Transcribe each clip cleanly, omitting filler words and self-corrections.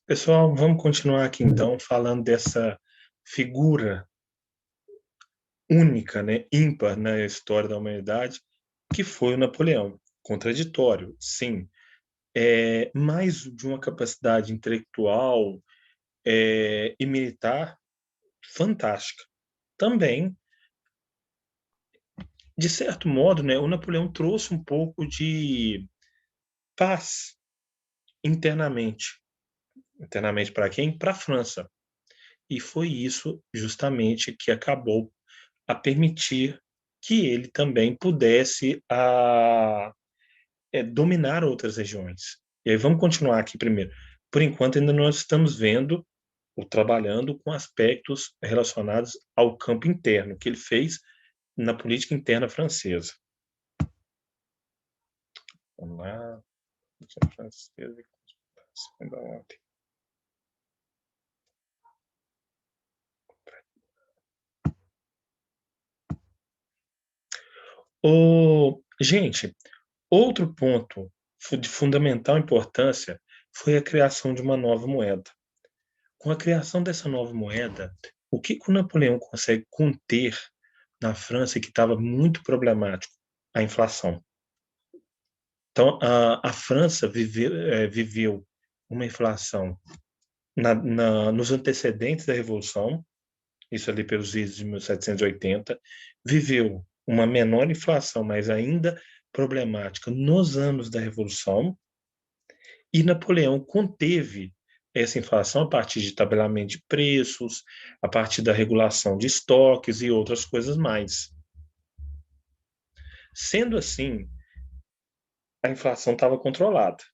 Pessoal, vamos continuar aqui então falando dessa figura única, né, ímpar na história da humanidade, que foi o Napoleão. Contraditório, sim, mais de uma capacidade intelectual e militar fantástica. Também, de certo modo, né, o Napoleão trouxe um pouco de paz internamente. Internamente para quem? Para a França. E foi isso justamente que acabou a permitir que ele também pudesse dominar outras regiões. E aí vamos continuar aqui primeiro. Por enquanto, ainda nós estamos vendo ou trabalhando com aspectos relacionados ao campo interno, que ele fez na política interna francesa. Vamos lá. Francesa, ontem. Gente, outro ponto de fundamental importância foi a criação de uma nova moeda. Com a criação dessa nova moeda, o que o Napoleão consegue conter na França que estava muito problemático? A inflação. Então, a França viveu uma inflação nos antecedentes da Revolução, isso ali pelos idos de 1780, viveu uma menor inflação, mas ainda problemática nos anos da Revolução, e Napoleão conteve essa inflação a partir de tabelamento de preços, a partir da regulação de estoques e outras coisas mais. Sendo assim, a inflação estava controlada.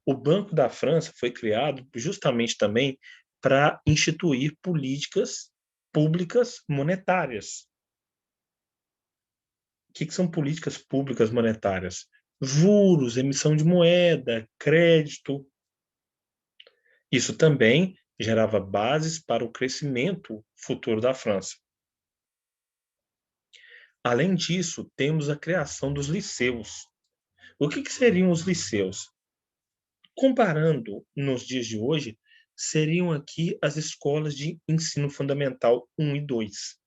O Banco da França foi criado justamente também para instituir políticas públicas monetárias. O que são políticas públicas monetárias? Juros, emissão de moeda, crédito. Isso também gerava bases para o crescimento futuro da França. Além disso, temos a criação dos liceus. O que seriam os liceus? Comparando nos dias de hoje, seriam aqui as escolas de ensino fundamental 1 e 2.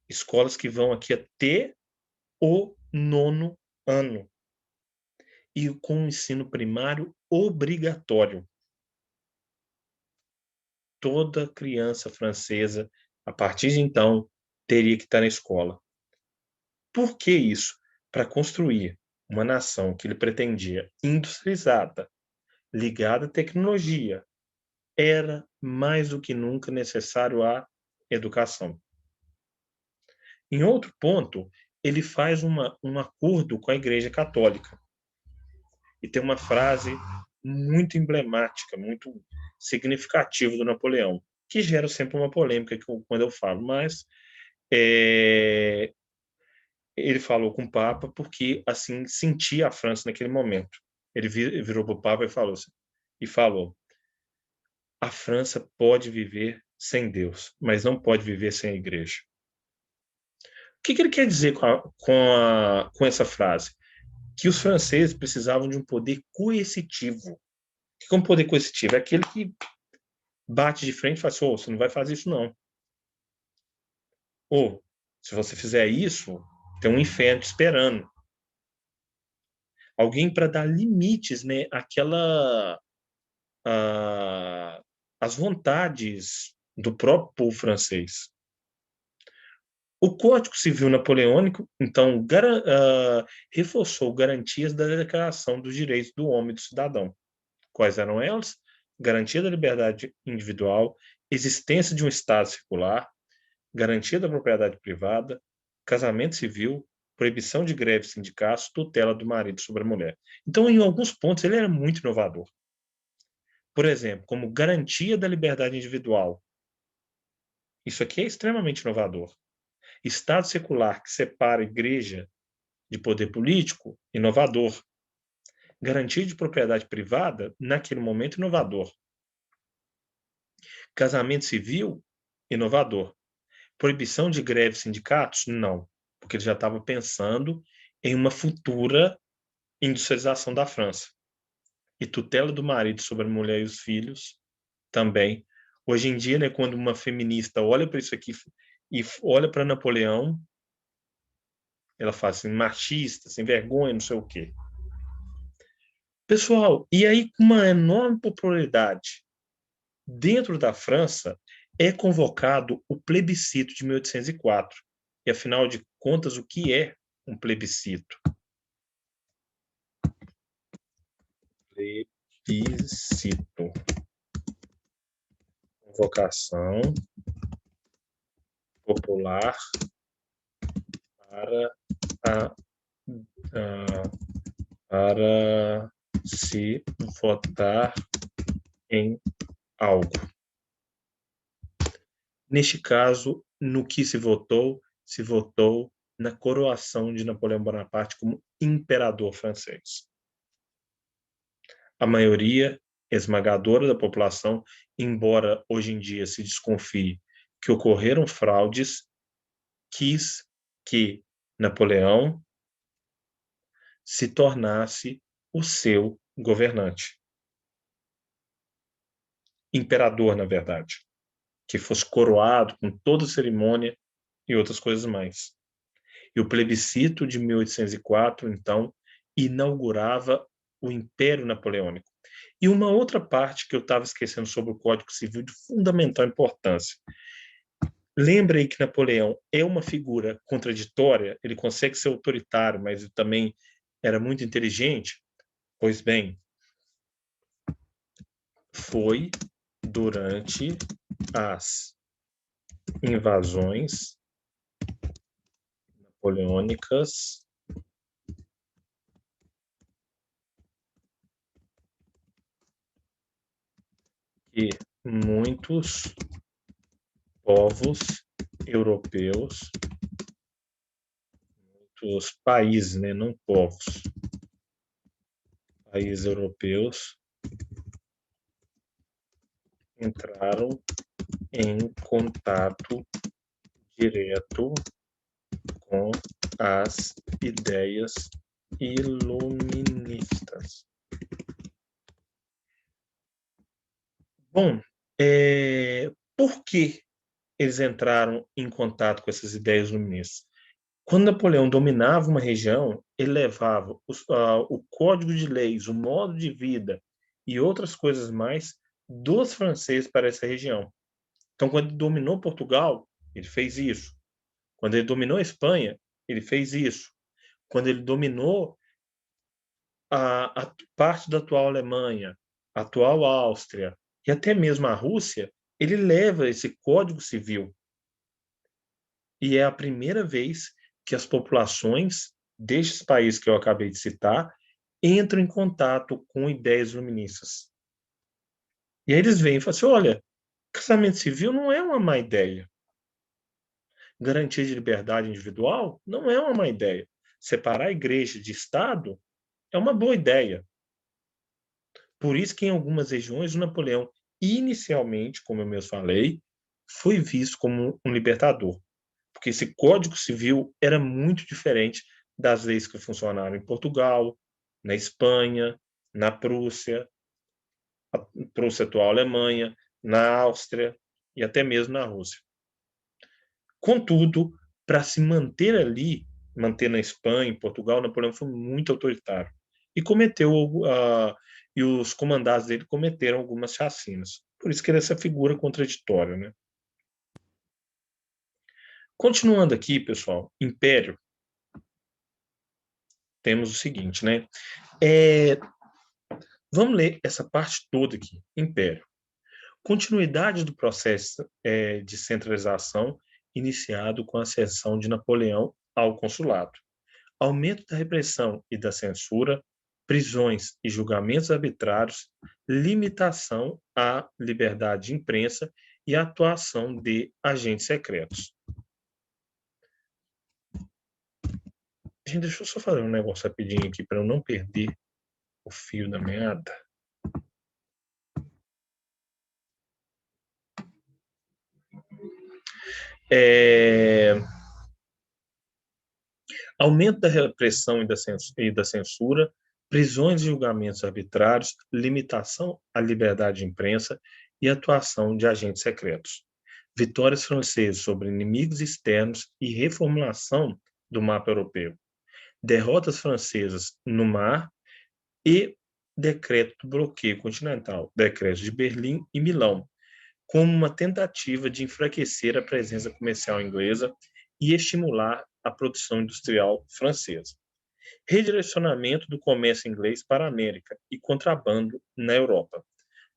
Escolas que vão aqui até o 9º ano. E com o ensino primário obrigatório. Toda criança francesa, a partir de então, teria que estar na escola. Por que isso? Para construir uma nação que ele pretendia industrializada, ligada à tecnologia, era mais do que nunca necessário a educação. Em outro ponto, ele faz um acordo com a Igreja Católica. E tem uma frase muito emblemática, muito significativa do Napoleão, que gera sempre uma polêmica quando eu falo, mas ele falou com o Papa porque assim sentia a França naquele momento. Ele virou para o Papa e falou: a França pode viver sem Deus, mas não pode viver sem a Igreja. O que ele quer dizer com essa frase? Que os franceses precisavam de um poder coercitivo. O que é um poder coercitivo? É aquele que bate de frente e fala assim: oh, você não vai fazer isso não. Ou, se você fizer isso, tem um inferno te esperando. Alguém para dar limites, né, às vontades do próprio povo francês. O Código Civil Napoleônico, então, reforçou garantias da Declaração dos Direitos do Homem e do Cidadão. Quais eram elas? Garantia da liberdade individual, existência de um Estado secular, garantia da propriedade privada, casamento civil, proibição de greves sindicatos, tutela do marido sobre a mulher. Então, em alguns pontos, ele era muito inovador. Por exemplo, como garantia da liberdade individual. Isso aqui é extremamente inovador. Estado secular que separa a igreja de poder político, inovador. Garantia de propriedade privada, naquele momento, inovador. Casamento civil, inovador. Proibição de greves sindicatos, não. porque ele já estava pensando em uma futura industrialização da França. E tutela do marido sobre a mulher e os filhos também. Hoje em dia, né, quando uma feminista olha para isso aqui e olha para Napoleão, ela fala assim, machista, sem vergonha, não sei o quê. Pessoal, e aí com uma enorme popularidade dentro da França, é convocado o plebiscito de 1804. E, afinal de contas, o que é um plebiscito? Plebiscito. Convocação popular para, a, para se votar em algo. Neste caso, no que se votou na coroação de Napoleão Bonaparte como imperador francês. A maioria esmagadora da população, embora hoje em dia se desconfie que ocorreram fraudes, quis que Napoleão se tornasse o seu governante. Imperador, na verdade. Que fosse coroado com toda a cerimônia e outras coisas mais. E o plebiscito de 1804, então, inaugurava o Império Napoleônico. E uma outra parte que eu estava esquecendo sobre o Código Civil de fundamental importância. Lembra aí que Napoleão é uma figura contraditória, ele consegue ser autoritário, mas ele também era muito inteligente? Pois bem, foi durante as invasões napoleônicas que muitos povos europeus, muitos países, né, não povos, países europeus entraram em contato direto com as ideias iluministas. Bom, por que eles entraram em contato com essas ideias iluministas? Quando Napoleão dominava uma região, ele levava o código de leis, o modo de vida e outras coisas mais dos franceses para essa região. Então, quando ele dominou Portugal, ele fez isso. Quando ele dominou a Espanha, ele fez isso. Quando ele dominou a parte da atual Alemanha, a atual Áustria e até mesmo a Rússia, ele leva esse código civil. E é a primeira vez que as populações destes países que eu acabei de citar entram em contato com ideias iluministas. E aí eles vêm e falam assim, olha, casamento civil não é uma má ideia. Garantia de liberdade individual não é uma má ideia. Separar a igreja de Estado é uma boa ideia. Por isso que em algumas regiões o Napoleão, inicialmente, como eu mesmo falei, foi visto como um libertador. Porque esse Código Civil era muito diferente das leis que funcionaram em Portugal, na Espanha, na Prússia, a Prússia atual Alemanha, na Áustria e até mesmo na Rússia. Contudo, para se manter ali, manter na Espanha, em Portugal, Napoleão foi muito autoritário e cometeu e os comandados dele cometeram algumas chacinas. Por isso que ele é essa figura contraditória, né? Continuando aqui, pessoal, Império, temos o seguinte, né? Vamos ler essa parte toda aqui, Império. Continuidade do processo de centralização iniciado com a ascensão de Napoleão ao consulado. Aumento da repressão e da censura, prisões e julgamentos arbitrários, limitação à liberdade de imprensa e atuação de agentes secretos. Gente, deixa eu só fazer um negócio rapidinho aqui para eu não perder o fio da meada. Aumento da repressão e da censura, prisões e julgamentos arbitrários, limitação à liberdade de imprensa e atuação de agentes secretos. Vitórias francesas sobre inimigos externos e reformulação do mapa europeu. Derrotas francesas no mar e decreto do bloqueio continental, decretos de Berlim e Milão, como uma tentativa de enfraquecer a presença comercial inglesa e estimular a produção industrial francesa. Redirecionamento do comércio inglês para a América e contrabando na Europa.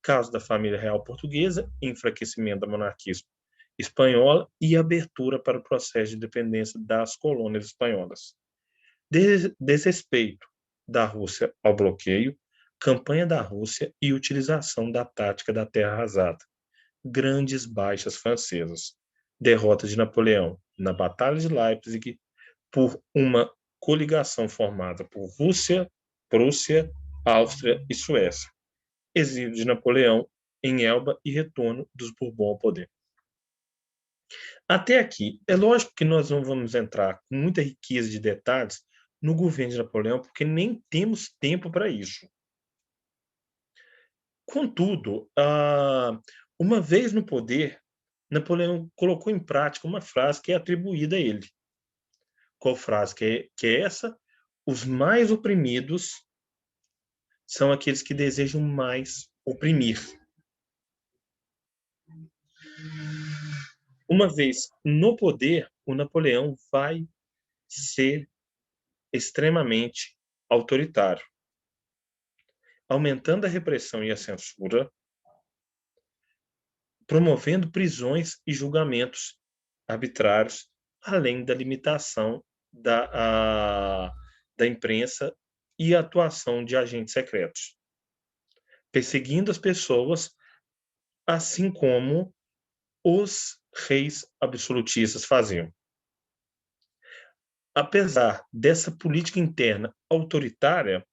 Caso da família real portuguesa, enfraquecimento da monarquia espanhola e abertura para o processo de independência das colônias espanholas. Desrespeito da Rússia ao bloqueio, campanha da Rússia e utilização da tática da terra arrasada. Grandes baixas francesas. Derrota de Napoleão na Batalha de Leipzig por uma coligação formada por Rússia, Prússia, Áustria e Suécia. Exílio de Napoleão em Elba e retorno dos Bourbon ao poder. Até aqui, é lógico que nós não vamos entrar com muita riqueza de detalhes no governo de Napoleão, porque nem temos tempo para isso. Contudo, uma vez no poder, Napoleão colocou em prática uma frase que é atribuída a ele. Qual frase que é essa? Os mais oprimidos são aqueles que desejam mais oprimir. Uma vez no poder, o Napoleão vai ser extremamente autoritário, aumentando a repressão e a censura, promovendo prisões e julgamentos arbitrários, além da limitação da imprensa e a atuação de agentes secretos, perseguindo as pessoas, assim como os reis absolutistas faziam. Apesar dessa política interna autoritária,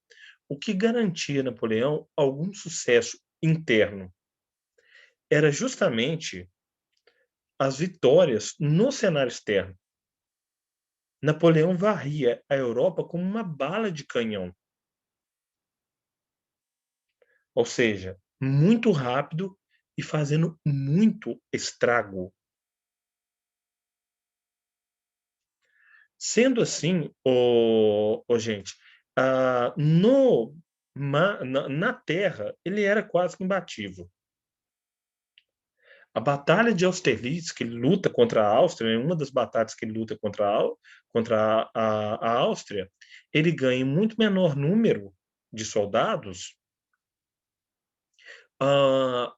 o que garantia a Napoleão algum sucesso interno era justamente as vitórias no cenário externo. Napoleão varria a Europa como uma bala de canhão. Ou seja, muito rápido e fazendo muito estrago. Sendo assim, gente, na Terra, ele era quase que imbatível. A Batalha de Austerlitz, que ele luta contra a Áustria, uma das batalhas que ele luta contra a Áustria, ele ganha em muito menor número de soldados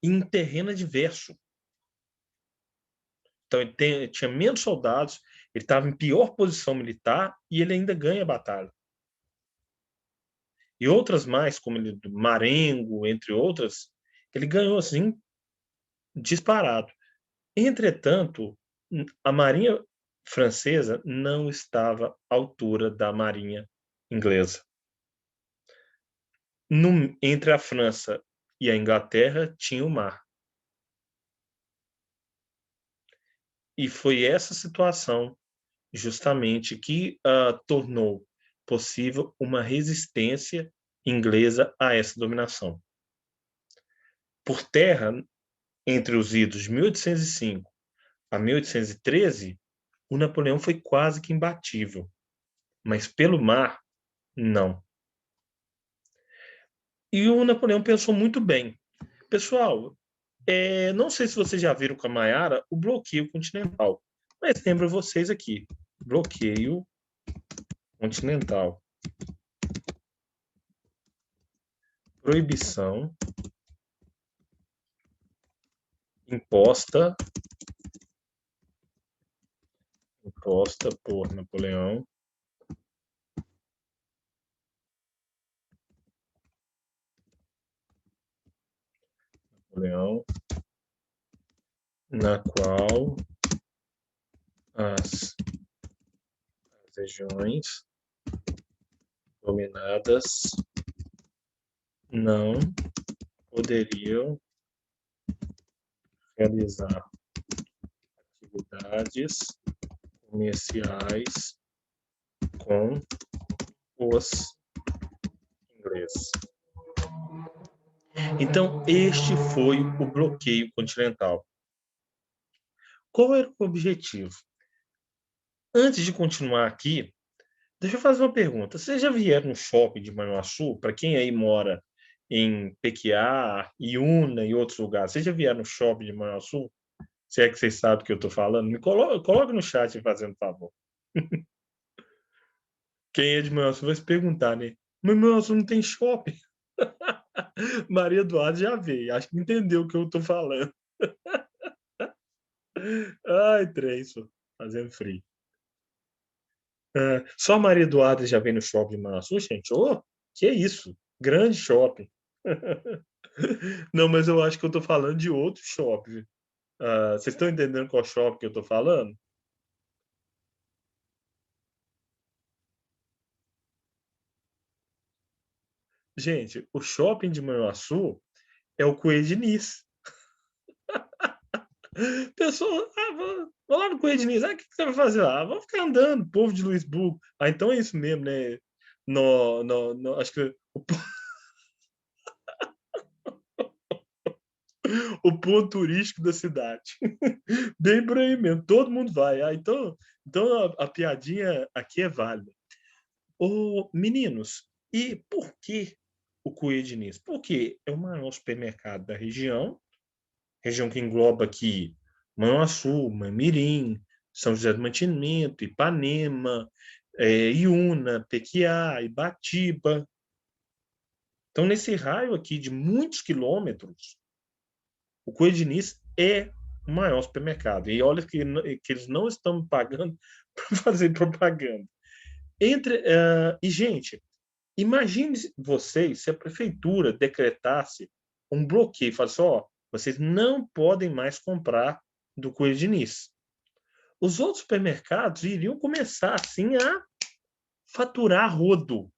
em terreno adverso. Então, ele tinha menos soldados, ele estava em pior posição militar e ele ainda ganha a batalha. E outras mais, como ele, Marengo, entre outras, ele ganhou assim, disparado. Entretanto, a marinha francesa não estava à altura da marinha inglesa. Entre a França e a Inglaterra tinha o mar. E foi essa situação justamente que tornou possível uma resistência inglesa a essa dominação. Por terra, entre os idos de 1805 a 1813, o Napoleão foi quase que imbatível, mas pelo mar, não. E o Napoleão pensou muito bem. Pessoal, não sei se vocês já viram com a Mayara o bloqueio continental, mas lembro vocês aqui, bloqueio continental. Proibição imposta por Napoleão na qual as regiões dominadas não poderiam realizar atividades comerciais com os ingleses. Então, este foi o bloqueio continental. Qual era o objetivo? Antes de continuar aqui, deixa eu fazer uma pergunta. Vocês já vieram no shopping de Manhuaçu? Para quem aí mora em Pequiá, Iuna e outros lugares, vocês já vieram no shopping de Manhuaçu? Se é que vocês sabem o que eu estou falando, me coloque no chat fazendo favor. Quem é de Manhuaçu vai se perguntar, né? Mas Manhuaçu não tem shopping. Maria Eduarda já veio, acho que entendeu o que eu estou falando. Ai, trem, fazendo frio. Só a Maria Eduarda já veio no shopping de Manhuaçu, gente? Ô, que isso? Grande shopping. Não, mas eu acho que eu tô falando de outro shopping. Vocês estão entendendo qual shopping que eu tô falando? Gente, o shopping de Manhuaçu é o Coelho Diniz. Pessoa, vou lá no Coelho Diniz. O que você vai fazer lá? Vamos ficar andando, povo de Luisburgo. Então é isso mesmo, né? Acho que o ponto turístico da cidade. Bem por aí mesmo, todo mundo vai. Então a piadinha aqui é válida. Ô, meninos, e por que o Coelho Diniz? Porque é o maior supermercado da região que engloba aqui Manhuaçu, Mamirim, São José do Mantimento, Ipanema, Iuna, Pequiá, Ibatiba. Então, nesse raio aqui de muitos quilômetros, o Coelho Diniz é o maior supermercado. E olha que eles não estão me pagando para fazer propaganda. Gente, imagine vocês se a prefeitura decretasse um bloqueio, falasse, ó, vocês não podem mais comprar do Coelho Diniz. Os outros supermercados iriam começar, assim, a faturar rodo.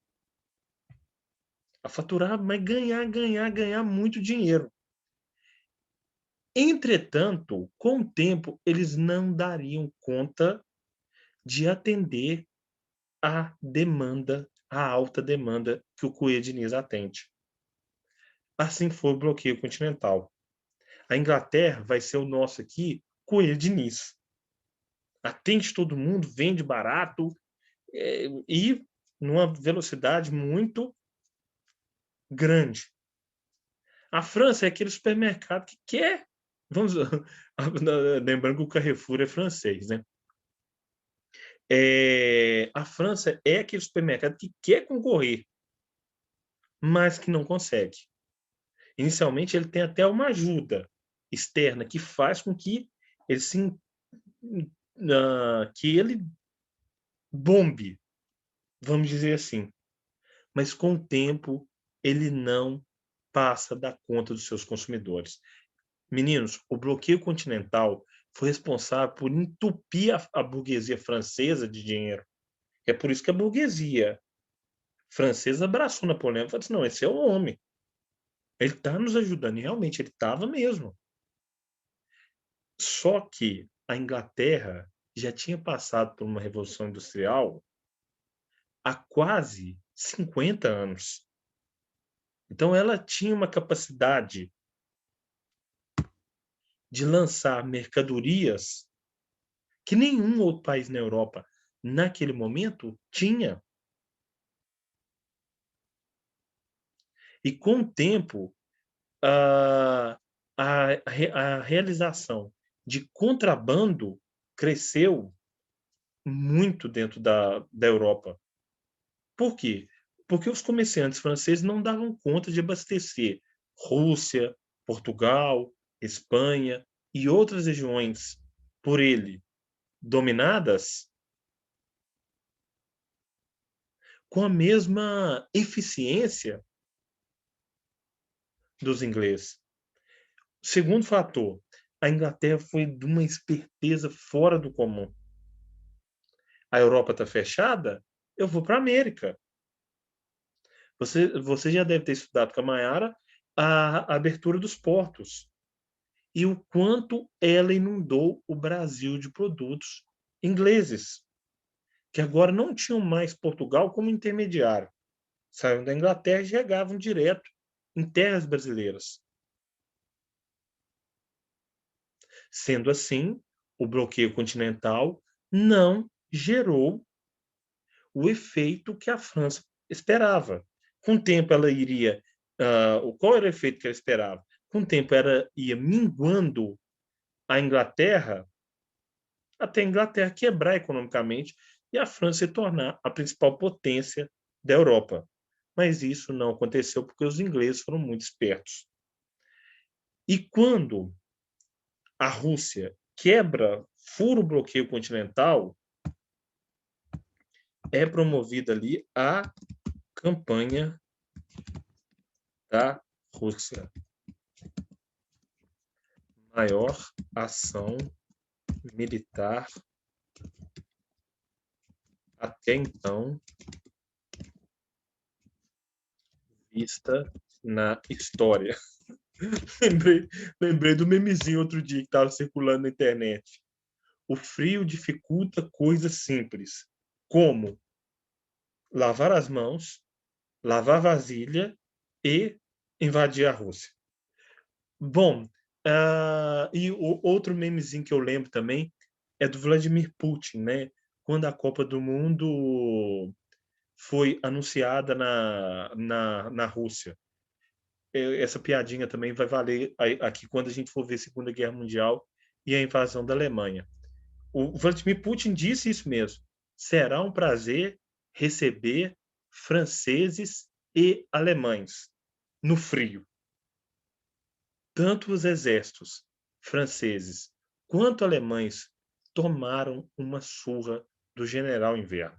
A faturar, mas ganhar muito dinheiro. Entretanto, com o tempo, eles não dariam conta de atender a demanda, a alta demanda que o Coelho Diniz atende. Assim foi o bloqueio continental. A Inglaterra vai ser o nosso aqui, Coelho Diniz. Atende todo mundo, vende barato e numa velocidade muito grande. A França é aquele supermercado que quer. Vamos, lembrando que o Carrefour é francês, né? A França é aquele supermercado que quer concorrer, mas que não consegue. Inicialmente, ele tem até uma ajuda externa que faz com que ele que ele bombe, vamos dizer assim. Mas com o tempo, ele não passa da conta dos seus consumidores. Meninos, o bloqueio continental foi responsável por entupir a burguesia francesa de dinheiro. É por isso que a burguesia francesa abraçou Napoleão e falou assim: não, esse é o homem. Ele está nos ajudando. E realmente, ele estava mesmo. Só que a Inglaterra já tinha passado por uma revolução industrial há quase 50 anos. Então, ela tinha uma capacidade de lançar mercadorias que nenhum outro país na Europa, naquele momento, tinha. E com o tempo, a, a realização de contrabando cresceu muito dentro da Europa. Por quê? Porque os comerciantes franceses não davam conta de abastecer Rússia, Portugal, Espanha e outras regiões por ele dominadas com a mesma eficiência dos ingleses. Segundo fator, a Inglaterra foi de uma esperteza fora do comum. A Europa está fechada? Eu vou para a América. Você já deve ter estudado com a Mayara a abertura dos portos e o quanto ela inundou o Brasil de produtos ingleses. que agora não tinham mais Portugal como intermediário. Saíam da Inglaterra e chegavam direto em terras brasileiras. Sendo assim, o bloqueio continental não gerou o efeito que a França esperava. Com o tempo, ela iria. Qual era o efeito que ela esperava? Com o tempo, ela ia minguando a Inglaterra até a Inglaterra quebrar economicamente e a França se tornar a principal potência da Europa. Mas isso não aconteceu porque os ingleses foram muito espertos. E quando a Rússia fura o bloqueio continental, é promovida ali a campanha da Rússia. Maior ação militar até então vista na história. lembrei do memezinho outro dia que estava circulando na internet. O frio dificulta coisas simples, como lavar as mãos, lavar vasilha e invadir a Rússia. Bom, e o outro memezinho que eu lembro também é do Vladimir Putin, né? Quando a Copa do Mundo foi anunciada na Rússia. Essa piadinha também vai valer aqui quando a gente for ver a Segunda Guerra Mundial e a invasão da Alemanha. O Vladimir Putin disse isso mesmo. Será um prazer receber franceses e alemães no frio. Tanto os exércitos franceses quanto alemães tomaram uma surra do general Inverno.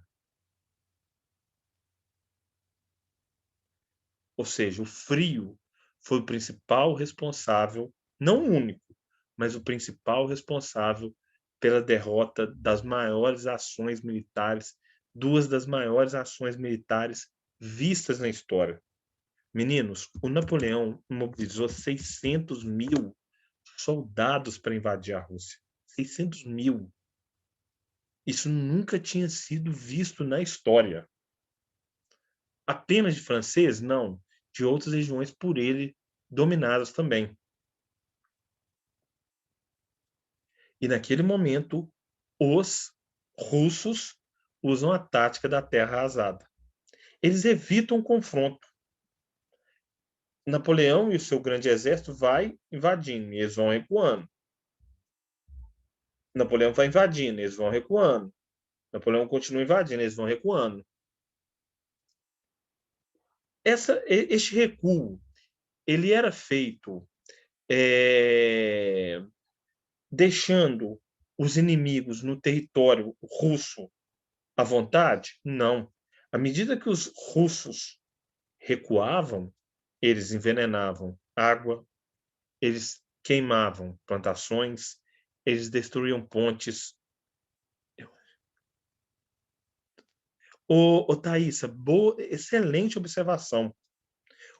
Ou seja, o frio foi o principal responsável, não o único, mas o principal responsável pela derrota das maiores ações militares, duas das maiores ações militares vistas na história. Meninos, o Napoleão mobilizou 600 mil soldados para invadir a Rússia. 600 mil. Isso nunca tinha sido visto na história. Apenas de francês? Não. De outras regiões por ele dominadas também. E naquele momento, os russos usam a tática da terra arrasada. Eles evitam o confronto. Napoleão e o seu grande exército vai invadindo, e eles vão recuando. Napoleão vai invadindo, eles vão recuando. Napoleão continua invadindo, eles vão recuando. Este recuo, ele era feito deixando os inimigos no território russo à vontade? Não. À medida que os russos recuavam, eles envenenavam água, eles queimavam plantações, eles destruíam pontes. Thaisa, excelente observação.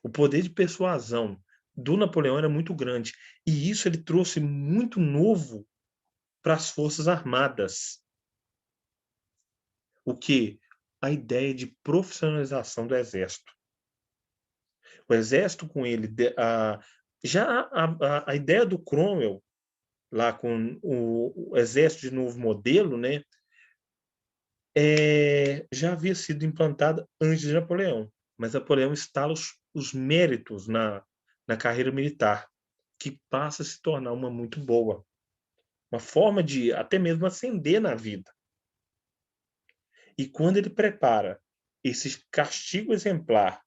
O poder de persuasão do Napoleão era muito grande. E isso ele trouxe muito novo para as Forças Armadas. O que? A ideia de profissionalização do Exército. O Exército com ele... já a ideia do Cromwell, lá com o Exército de novo modelo, né, já havia sido implantada antes de Napoleão. Mas Napoleão instala os méritos na carreira militar, que passa a se tornar uma muito boa. Uma forma de até mesmo ascender na vida. E quando ele prepara esse castigo exemplar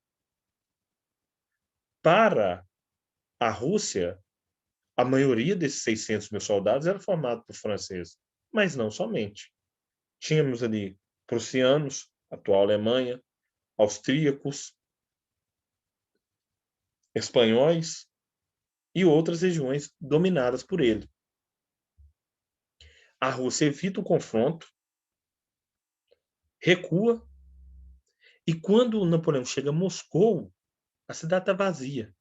para a Rússia, a maioria desses 600 mil soldados era formado por franceses, mas não somente. Tínhamos ali prussianos, atual Alemanha, austríacos, espanhóis e outras regiões dominadas por ele. A Rússia evita o confronto, recua, e quando Napoleão chega a Moscou, a cidade está vazia.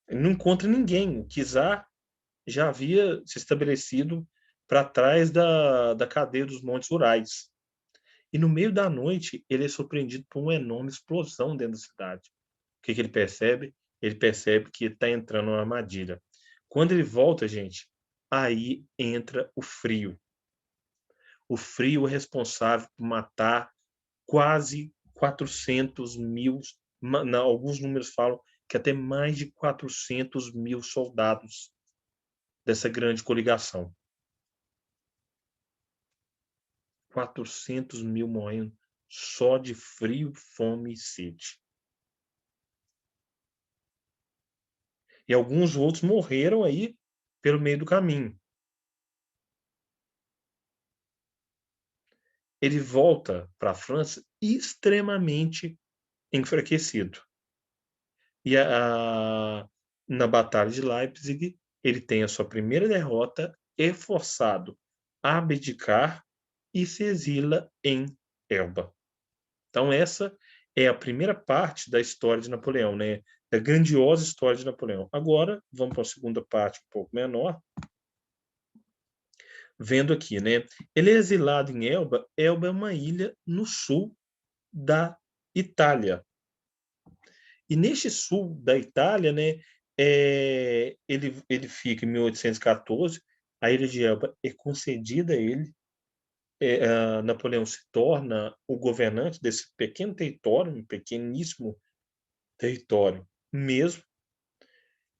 Ele não encontra ninguém. O czar já havia se estabelecido para trás da cadeia dos Montes Urais. E no meio da noite, ele é surpreendido por uma enorme explosão dentro da cidade. O que ele percebe? Ele percebe que está entrando numa armadilha. Quando ele volta, gente, aí entra o frio. O frio é responsável por matar quase 400.000, alguns números falam que até mais de 400.000 soldados dessa grande coligação. 400.000 morrendo só de frio, fome e sede. E alguns outros morreram aí pelo meio do caminho. Ele volta para a França extremamente enfraquecido. E na Batalha de Leipzig, ele tem a sua primeira derrota, é forçado a abdicar e se exila em Elba. Então, essa é a primeira parte da história de Napoleão, né? Da grandiosa história de Napoleão. Agora, vamos para a segunda parte, um pouco menor. Vendo aqui, né? Ele é exilado em Elba. Elba é uma ilha no sul da Itália. E neste sul da Itália, né, ele fica em 1814, a ilha de Elba é concedida a ele, Napoleão se torna o governante desse pequeno território, um pequeníssimo território mesmo,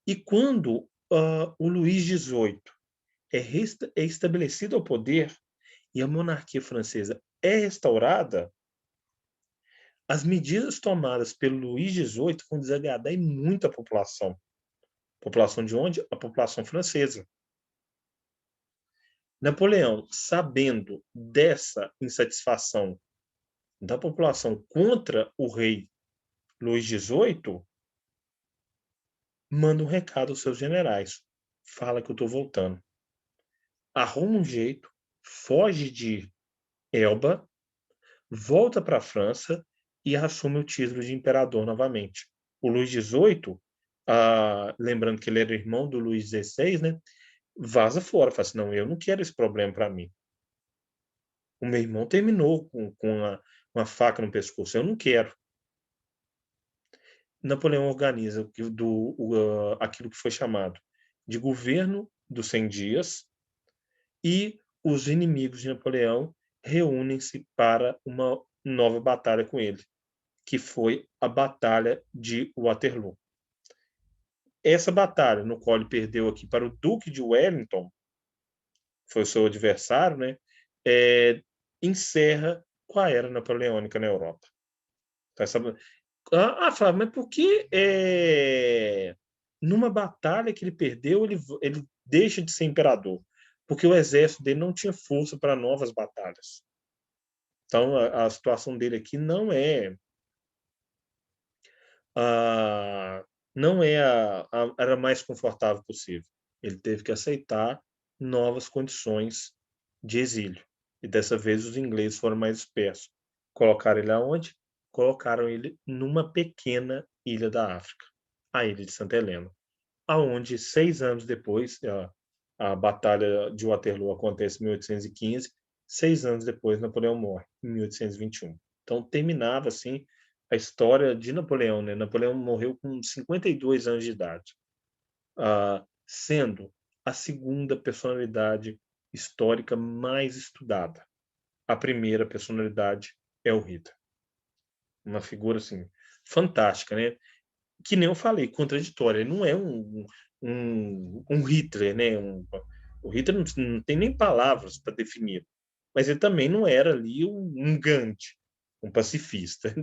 e quando o Luís XVIII é estabelecido ao poder e a monarquia francesa é restaurada, as medidas tomadas pelo Luís XVIII vão desagradar em muito a população. População de onde? A população francesa. Napoleão, sabendo dessa insatisfação da população contra o rei Luís XVIII, manda um recado aos seus generais. Fala que eu estou voltando. Arruma um jeito, foge de Elba, volta para a França e assume o título de imperador novamente. O Luís XVIII, lembrando que ele era irmão do Luís XVI, né, vaza fora, fala assim, não, eu não quero esse problema para mim. O meu irmão terminou com uma faca no pescoço, eu não quero. Napoleão organiza aquilo que foi chamado de governo dos 100 dias e os inimigos de Napoleão reúnem-se para uma nova batalha com ele, que foi a Batalha de Waterloo. Essa batalha, no qual ele perdeu aqui para o Duque de Wellington, foi o seu adversário, né, encerra com a era napoleônica na Europa. Então, Flávio, mas por que numa batalha que ele perdeu, ele deixa de ser imperador? Porque o exército dele não tinha força para novas batalhas. Então, a situação dele aqui não é era a mais confortável possível. Ele teve que aceitar novas condições de exílio. E dessa vez os ingleses foram mais espertos. Colocaram ele aonde? Colocaram ele numa pequena ilha da África, a ilha de Santa Helena, aonde 6 anos depois, a Batalha de Waterloo acontece em 1815, 6 anos depois Napoleão morre, em 1821. Então terminava assim a história de Napoleão, né? Napoleão morreu com 52 anos de idade, sendo a segunda personalidade histórica mais estudada. A primeira personalidade é o Hitler. Uma figura assim fantástica, né? Que nem eu falei, contraditória. Ele não é um Hitler, né? O Hitler não tem nem palavras para definir. Mas ele também não era ali um Gandhi, um pacifista.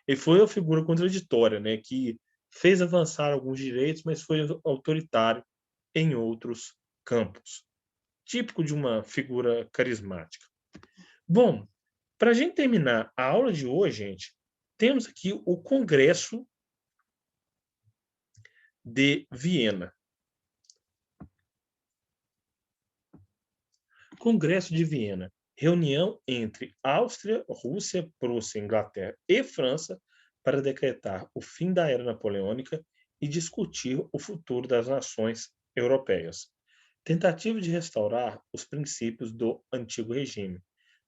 Ele foi uma figura contraditória, né? Que fez avançar alguns direitos, mas foi autoritário em outros campos. Típico de uma figura carismática. Bom, para a gente terminar a aula de hoje, gente, temos aqui o Congresso de Viena. Congresso de Viena, reunião entre Áustria, Rússia, Prússia, Inglaterra e França para decretar o fim da era napoleônica e discutir o futuro das nações europeias. Tentativa de restaurar os princípios do antigo regime,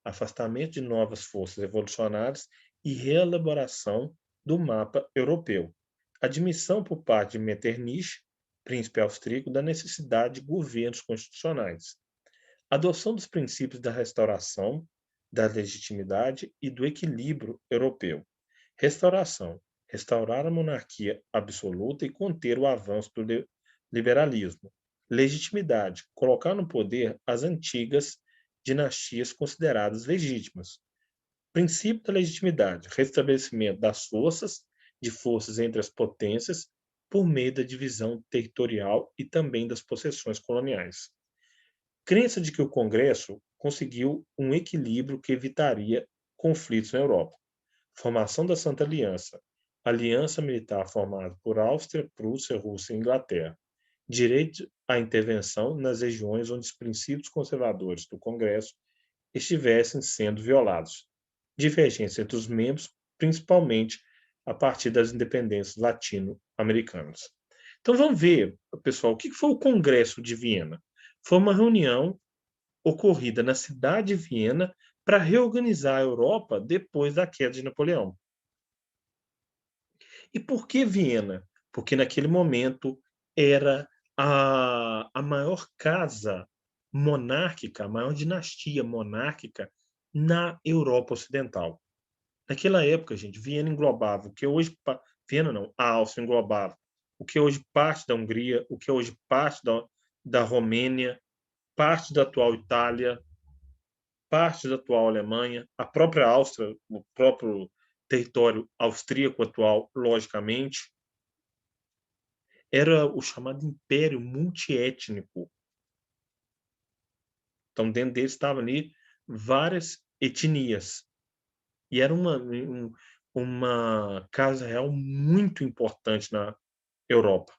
afastamento de novas forças revolucionárias e reelaboração do mapa europeu. Admissão por parte de Metternich, príncipe austríaco, da necessidade de governos constitucionais. Adoção dos princípios da restauração, da legitimidade e do equilíbrio europeu. Restauração. Restaurar a monarquia absoluta e conter o avanço do liberalismo. Legitimidade. Colocar no poder as antigas dinastias consideradas legítimas. Princípio da legitimidade. Restabelecimento das forças entre as potências por meio da divisão territorial e também das possessões coloniais. Crença de que o Congresso conseguiu um equilíbrio que evitaria conflitos na Europa. Formação da Santa Aliança. Aliança militar formada por Áustria, Prússia, Rússia e Inglaterra. Direito à intervenção nas regiões onde os princípios conservadores do Congresso estivessem sendo violados. Divergência entre os membros, principalmente a partir das independências latino-americanas. Então vamos ver, pessoal, o que foi o Congresso de Viena? Foi uma reunião ocorrida na cidade de Viena para reorganizar a Europa depois da queda de Napoleão. E por que Viena? Porque naquele momento era a maior casa monárquica, a maior dinastia monárquica na Europa Ocidental. Naquela época, gente, Viena englobava o que hoje. Viena não, a Áustria englobava o que hoje parte da Hungria, o que hoje parte da Romênia, parte da atual Itália, parte da atual Alemanha, a própria Áustria, o próprio território austríaco atual, logicamente, era o chamado Império Multiétnico. Então, dentro dele estavam ali várias etnias. E era uma casa real muito importante na Europa.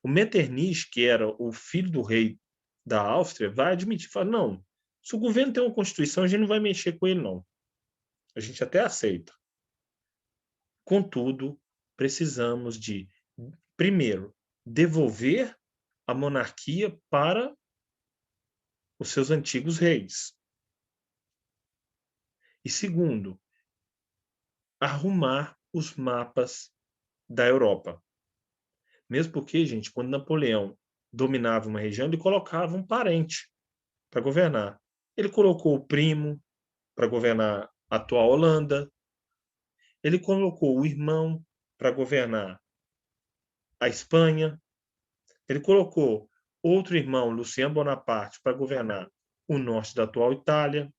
O Metternich, que era o filho do rei da Áustria, vai admitir, fala, não, se o governo tem uma constituição, a gente não vai mexer com ele, não. A gente até aceita. Contudo, precisamos de, primeiro, devolver a monarquia para os seus antigos reis. E segundo, arrumar os mapas da Europa. Mesmo porque, gente, quando Napoleão dominava uma região, ele colocava um parente para governar. Ele colocou o primo para governar a atual Holanda. Ele colocou o irmão para governar a Espanha. Ele colocou outro irmão, Luciano Bonaparte, para governar o norte da atual Itália.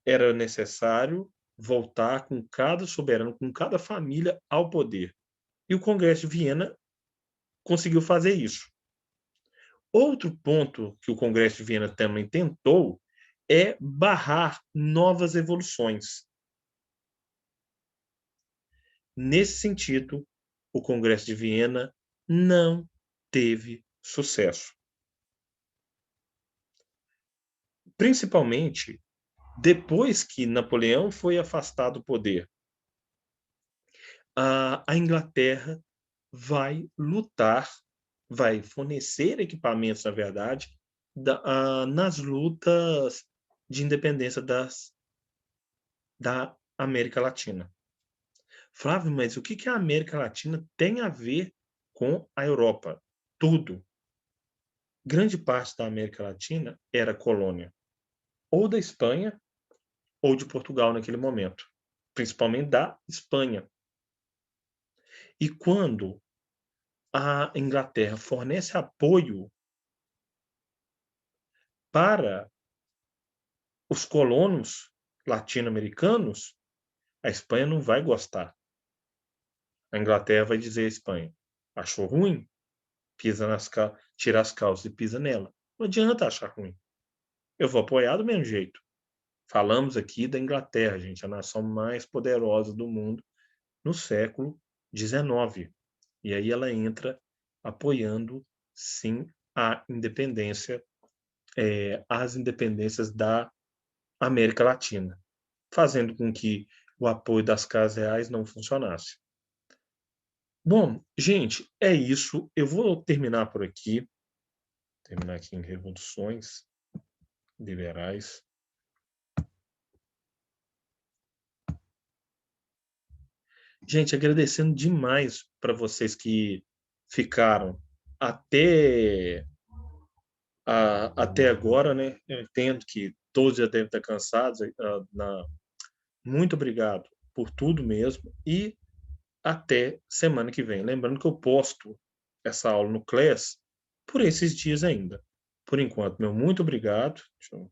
Era necessário voltar com cada soberano, com cada família ao poder. E o Congresso de Viena conseguiu fazer isso. Outro ponto que o Congresso de Viena também tentou é barrar novas evoluções. Nesse sentido, o Congresso de Viena não teve sucesso. Principalmente depois que Napoleão foi afastado do poder. A Inglaterra vai lutar, vai fornecer equipamentos, na verdade, nas lutas de independência da América Latina. Flávio, mas o que a América Latina tem a ver com a Europa? Tudo. Grande parte da América Latina era colônia ou da Espanha ou de Portugal naquele momento, principalmente da Espanha. E quando a Inglaterra fornece apoio para os colonos latino-americanos, a Espanha não vai gostar. A Inglaterra vai dizer à Espanha: achou ruim? Pisa tira as calças e pisa nela. Não adianta achar ruim. Eu vou apoiar do mesmo jeito. Falamos aqui da Inglaterra, gente, a nação mais poderosa do mundo no século XIX. E aí ela entra apoiando, sim, a independência, as independências da América Latina, fazendo com que o apoio das casas reais não funcionasse. Bom, gente, é isso. Eu vou terminar aqui em revoluções liberais. Gente, agradecendo demais para vocês que ficaram até até agora, né? Eu entendo que todos já devem estar cansados. Muito obrigado por tudo mesmo e até semana que vem. Lembrando que eu posto essa aula no Class por esses dias ainda. Por enquanto, meu muito obrigado. Deixa eu